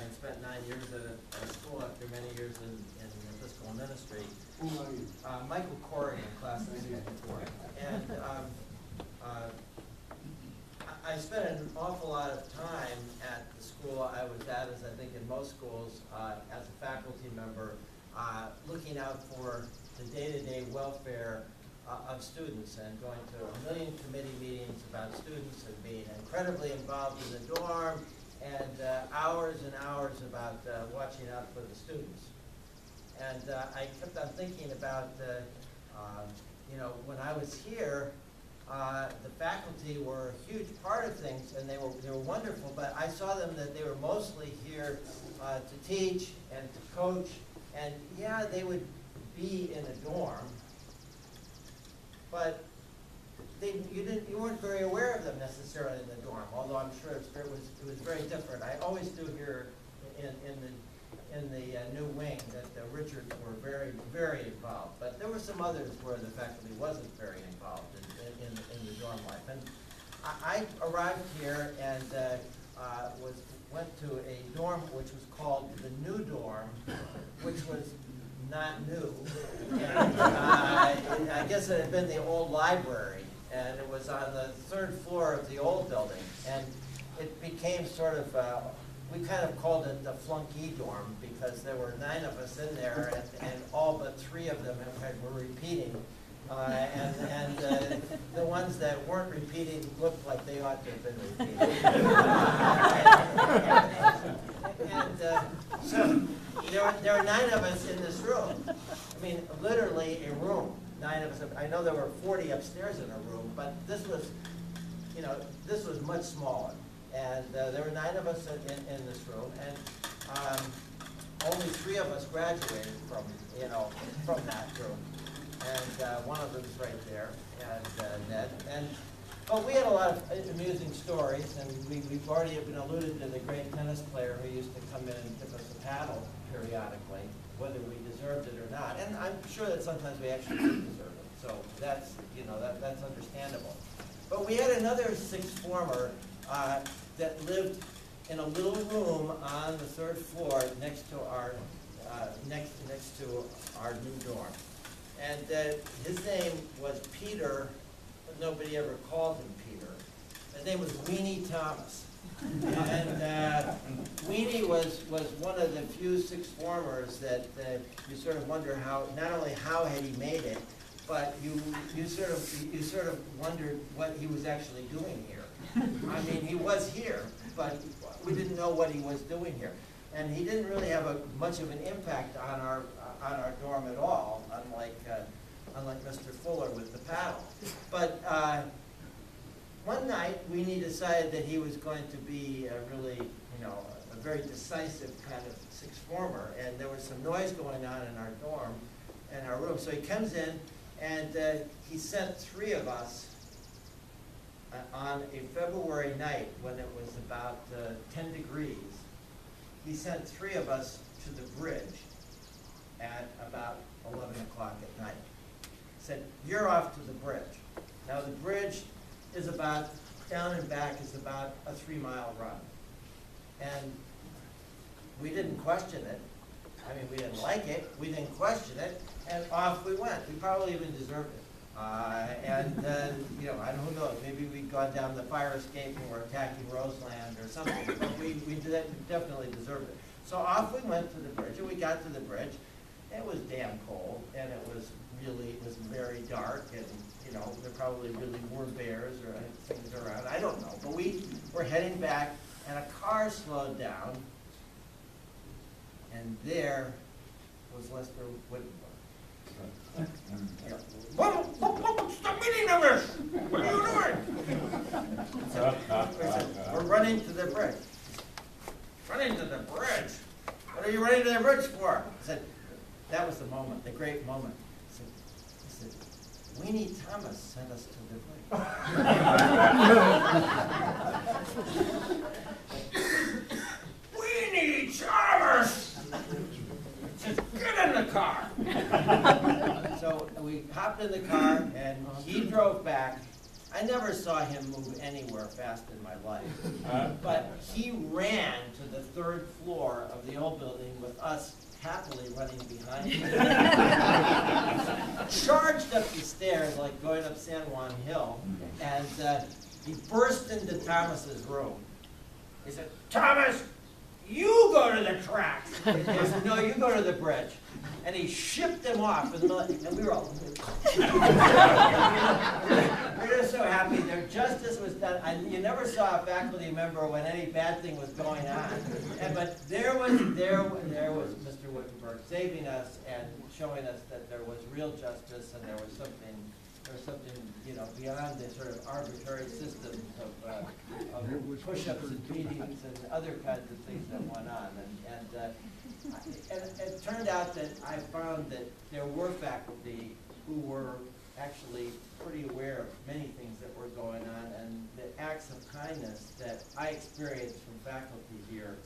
and spent 9 years at a school after many years in Episcopal ministry. Who are you? Michael Corey in class of 64. And I spent an awful lot of time at the school I was at, as I think in most schools, as a faculty member, looking out for the day-to-day welfare of students and going to a million committee meetings about students and being incredibly involved in the dorm and hours and hours about watching out for the students. And I kept on thinking about, when I was here, the faculty were a huge part of things, and they were wonderful, but I saw them that they were mostly here to teach and to coach, and yeah, they would be in a dorm, but you weren't very aware of them necessarily in the dorm, although I'm sure it was very different. I always do hear in the new wing that the Richards were very, very involved, but there were some others where the faculty wasn't very involved in the dorm life. And I arrived here and went to a dorm which was called the New Dorm, which was not new. And, I guess it had been the old library, and it was on the 3rd floor of the old building. And it became sort of, we kind of called it the flunky dorm because there were 9 of us in there, and all but 3 of them were repeating. And the ones that weren't repeating looked like they ought to have been repeating. So there were 9 of us in this room. I mean, literally a room. 9 of us. I know there were 40 upstairs in a room, but this was, this was much smaller. And there were 9 of us in this room, and only 3 of us graduated from that room. And one of them is right there, and Ned. But we had a lot of amusing stories, and we've already been alluded to the great tennis player who used to come in and give us a paddle periodically, whether we deserved it or not. And I'm sure that sometimes we actually did deserve it. So that's that's understandable. But we had another 6th former that lived in a little room on the 3rd floor next to our next to our new dorm. And his name was Peter, but nobody ever called him Peter. His name was Weenie Thomas. And Weenie was one of the few 6th formers that you sort of wonder how, not only how had he made it, but you sort of wondered what he was actually doing here. I mean, he was here, but we didn't know what he was doing here. And he didn't really have much of an impact on our dorm at all, unlike Mr. Fuller with the paddle. But one night, Weenie decided that he was going to be a very decisive kind of 6th former, and there was some noise going on in our dorm, in our room. So he comes in, and he sent 3 of us on a February night when it was about 10 degrees. He sent 3 of us to the bridge at about 11 o'clock at night. He said, "You're off to the bridge." Now the bridge is about, down and back is about a 3-mile run. And we didn't question it. I mean, we didn't like it, we didn't question it, and off we went. We probably even deserved it. I don't know, maybe we'd gone down the fire escape and were attacking Roseland or something, but we definitely deserved it. So off we went to the bridge, and we got to the bridge. It was damn cold, and it was very dark, and there probably really were bears or things around. I don't know, but we were heading back, and a car slowed down, and there was Lester Whittenburg. What's the meaning of this? What are you doing? So, we're running to the bridge. Running to the bridge? What are you running to the bridge for? I said, that was the moment, the great moment. He said, Weenie Thomas sent us to the bridge. Weenie Thomas! Just get in the car. So we hopped in the car, and he drove back. I never saw him move anywhere fast in my life. But he ran to the third floor of the old building with us happily running behind him. Charged up the stairs like going up San Juan Hill, and he burst into Thomas's room. He said, "Thomas, you go to the tracks." He said, "No, you go to the bridge." And he shipped them off in the middle, and we were all, we were just so happy. Their justice was done. You never saw a faculty member when any bad thing was going on. But there was Mr. Wittenberg saving us and showing us that there was real justice, and there was something beyond the sort of arbitrary systems of push-ups and beatings and other kinds of things that went on. And it turned out that I found that there were faculty who were actually pretty aware of many things that were going on, and the acts of kindness that I experienced from faculty here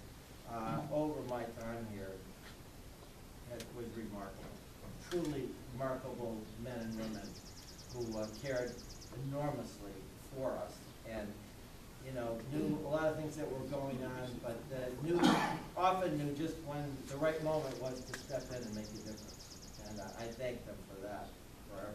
over my time here was remarkable. Truly remarkable men and women who cared enormously for us, and knew a lot of things that were going on, but often knew just when the right moment was to step in and make a difference. And I thank them for that forever.